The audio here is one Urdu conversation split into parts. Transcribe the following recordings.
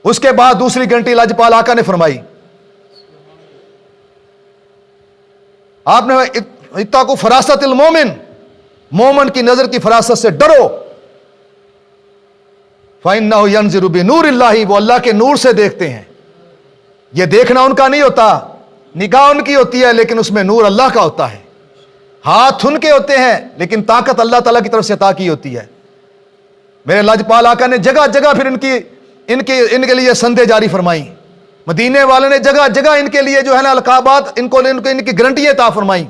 اس کے بعد دوسری گھنٹی لاجپال آقا نے فرمائی، آپ نے اتقوا فراست المومن، مومن کی نظر کی فراست سے ڈرو، فإنہ ینظر بنور اللہ، وہ اللہ کے نور سے دیکھتے ہیں۔ یہ دیکھنا ان کا نہیں ہوتا، نگاہ ان کی ہوتی ہے لیکن اس میں نور اللہ کا ہوتا ہے، ہاتھ ان کے ہوتے ہیں لیکن طاقت اللہ تعالیٰ کی طرف سے عطا کی ہوتی ہے۔ میرے لاجپال آقا نے جگہ جگہ پھر ان کے لیے سندیں جاری فرمائی، مدینے والے نے جگہ جگہ ان کے لیے جو ہے نا القابات، ان کی گارنٹیاں عطا فرمائی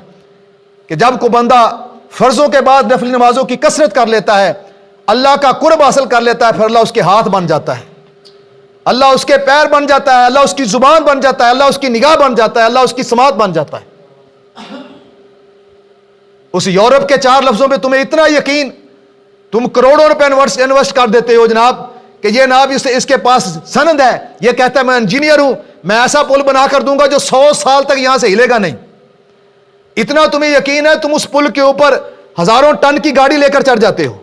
کہ جب کو بندہ فرضوں کے بعد نفل نمازوں کی کثرت کر لیتا ہے، اللہ کا قرب حاصل کر لیتا ہے، پھر اللہ اس کے ہاتھ بن جاتا ہے، اللہ اس کے پیر بن جاتا ہے، اللہ اس کی زبان بن جاتا ہے، اللہ اس کی نگاہ بن جاتا ہے، اللہ اس کی سماعت بن جاتا ہے۔ اس یورپ کے 4 لفظوں پہ تمہیں اتنا یقین، تم کروڑوں روپے انویسٹ کر دیتے ہو جناب کہ یہ جناب اس کے پاس سند ہے، یہ کہتا ہے میں انجینئر ہوں، میں ایسا پل بنا کر دوں گا جو 100 سال تک یہاں سے ہلے گا نہیں۔ اتنا تمہیں یقین ہے، تم اس پل کے اوپر ہزاروں ٹن کی گاڑی لے کر چڑھ جاتے ہو،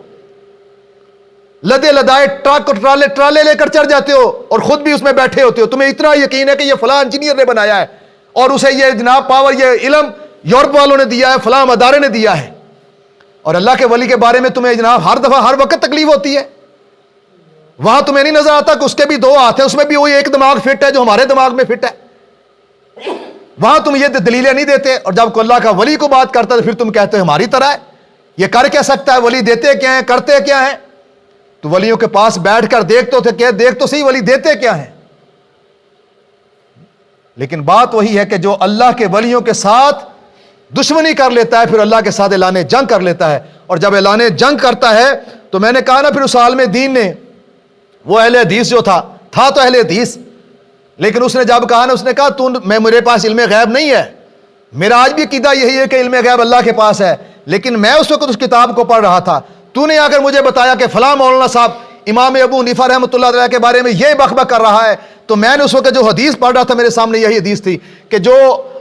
لدے لدائے ٹرک ٹرالے لے کر چڑھ جاتے ہو اور خود بھی اس میں بیٹھے ہوتے ہو۔ تمہیں اتنا یقین ہے کہ یہ فلاں انجینئر نے بنایا ہے اور اسے یہ جناب پاور، یہ علم یورپ والوں نے دیا ہے، فلاں ادارے نے دیا ہے۔ اور اللہ کے ولی کے بارے میں تمہیں جناب ہر دفعہ ہر وقت تکلیف ہوتی ہے، وہاں تمہیں نہیں نظر آتا کہ اس کے بھی 2 ہاتھ ہیں، اس میں بھی وہی ایک دماغ فٹ ہے جو ہمارے دماغ میں فٹ ہے، وہاں تم یہ دلیلیں نہیں دیتے۔ اور جب کوئی اللہ کا ولی کو بات کرتا ہے تو پھر تم کہتے ہو ہماری طرح ہے، یہ کر کیا سکتا ہے، ولی دیتے کیا ہیں، کرتے کیا ہیں؟ تو ولیوں کے پاس بیٹھ کر دیکھ تو صحیح ولی دیتے کیا ہیں۔ لیکن بات وہی ہے کہ جو اللہ کے ولیوں کے ساتھ دشمنی کر لیتا ہے، پھر اللہ کے ساتھ اعلان جنگ کر لیتا ہے، اور جب اعلان جنگ کرتا ہے تو میں نے کہا نا، پھر اس عالم دین نے، وہ اہل حدیث جو تھا تو اہل حدیث، لیکن اس نے جب کہا نا، اس نے کہا میرے پاس علم غیب نہیں ہے، میرا آج بھی عقیدہ یہی ہے کہ علم غیب اللہ کے پاس ہے، لیکن میں اس وقت اس کتاب کو پڑھ رہا تھا، تو نے اگر مجھے بتایا کہ فلاں مولانا صاحب امام ابو حنیفہ رحمۃ اللہ علیہ کے بارے میں یہ بک بک کر رہا ہے، تو میں نے اس وقت جو حدیث پڑھ رہا تھا میرے سامنے یہی حدیث تھی کہ جو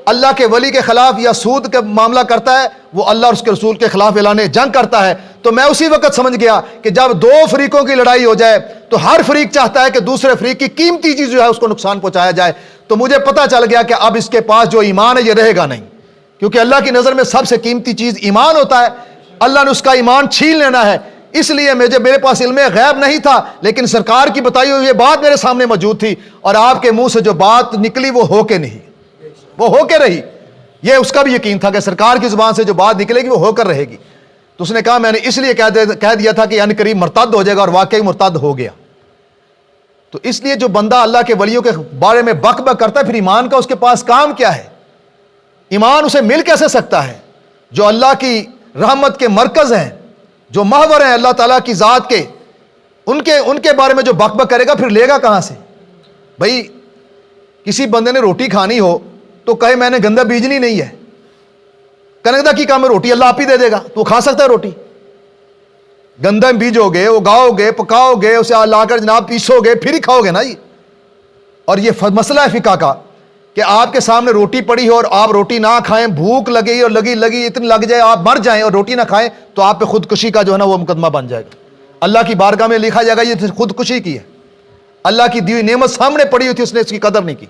اللہ کے ولی کے خلاف یا سود کا معاملہ کرتا ہے وہ اللہ اور اس کے رسول کے خلاف اعلان جنگ کرتا ہے۔ تو میں اسی وقت سمجھ گیا کہ جب 2 فریقوں کی لڑائی ہو جائے تو ہر فریق چاہتا ہے کہ دوسرے فریق کی قیمتی چیز جو ہے اس کو نقصان پہنچایا جائے، تو مجھے پتہ چل گیا کہ اب اس کے پاس جو ایمان ہے یہ رہے گا نہیں، کیونکہ اللہ کی نظر میں سب سے قیمتی چیز ایمان ہوتا ہے، اللہ نے اس کا ایمان چھین لینا ہے۔ اس لیے میرے پاس علم غیب نہیں تھا، لیکن سرکار کی بتائی ہوئی یہ بات میرے سامنے موجود تھی، اور آپ کے منہ سے جو بات نکلی وہ ہو کے نہیں، وہ ہو کے رہی۔ یہ اس کا بھی یقین تھا کہ سرکار کی زبان سے جو بات نکلے گی وہ ہو کر رہے گی۔ تو اس نے کہا میں نے اس لیے کہہ دیا تھا کہ ان قریب مرتد ہو جائے گا، اور واقعی مرتد ہو گیا۔ تو اس لیے جو بندہ اللہ کے ولیوں کے بارے میں بک بک کرتا ہے، پھر ایمان کا اس کے پاس کام کیا ہے؟ ایمان اسے مل کیسے سکتا ہے؟ جو اللہ کی رحمت کے مرکز ہیں، جو محور ہیں اللہ تعالیٰ کی ذات کے، ان کے بارے میں جو بک بک کرے گا پھر لے گا کہاں سے؟ بھائی کسی بندے نے روٹی کھانی ہو تو کہے میں نے گندہ بیجنی نہیں ہے، کنگدا کی کام ہے روٹی اللہ آپ ہی دے دے گا، تو کھا سکتا ہے روٹی؟ گندم بیجو گے، اگاؤ گے، پکاؤ گے، اسے لا کر جناب پیسو گے، پھر ہی کھاؤ گے نا جی۔ اور یہ مسئلہ ہے فقہ کا کہ آپ کے سامنے روٹی پڑی ہو اور آپ روٹی نہ کھائیں، بھوک لگی اور لگی اتنی لگ جائے آپ مر جائیں اور روٹی نہ کھائیں، تو آپ پہ خودکشی کا جو ہے نا وہ مقدمہ بن جائے گا، اللہ کی بارگاہ میں لکھا جائے گا یہ خودکشی کی ہے۔ اللہ کی دی ہوئی نعمت سامنے پڑی ہوئی تھی، اس نے اس کی قدر نہیں کی،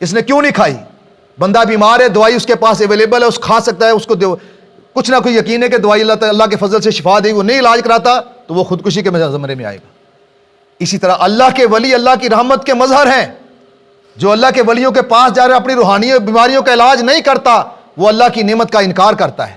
اس نے کیوں نہیں کھائی؟ بندہ بیمار ہے، دوائی اس کے پاس اویلیبل ہے، اس کھا سکتا ہے، اس کو کچھ نہ کوئی یقین ہے کہ دوائی اللہ کے فضل سے شفا دے گی، وہ نہیں علاج کراتا تو وہ خودکشی کے زمرے میں آئے گا۔ اسی طرح اللہ کے ولی اللہ کی رحمت کے مظہر ہیں، جو اللہ کے ولیوں کے پاس جا رہے اپنی روحانی بیماریوں کا علاج نہیں کرتا، وہ اللہ کی نعمت کا انکار کرتا ہے۔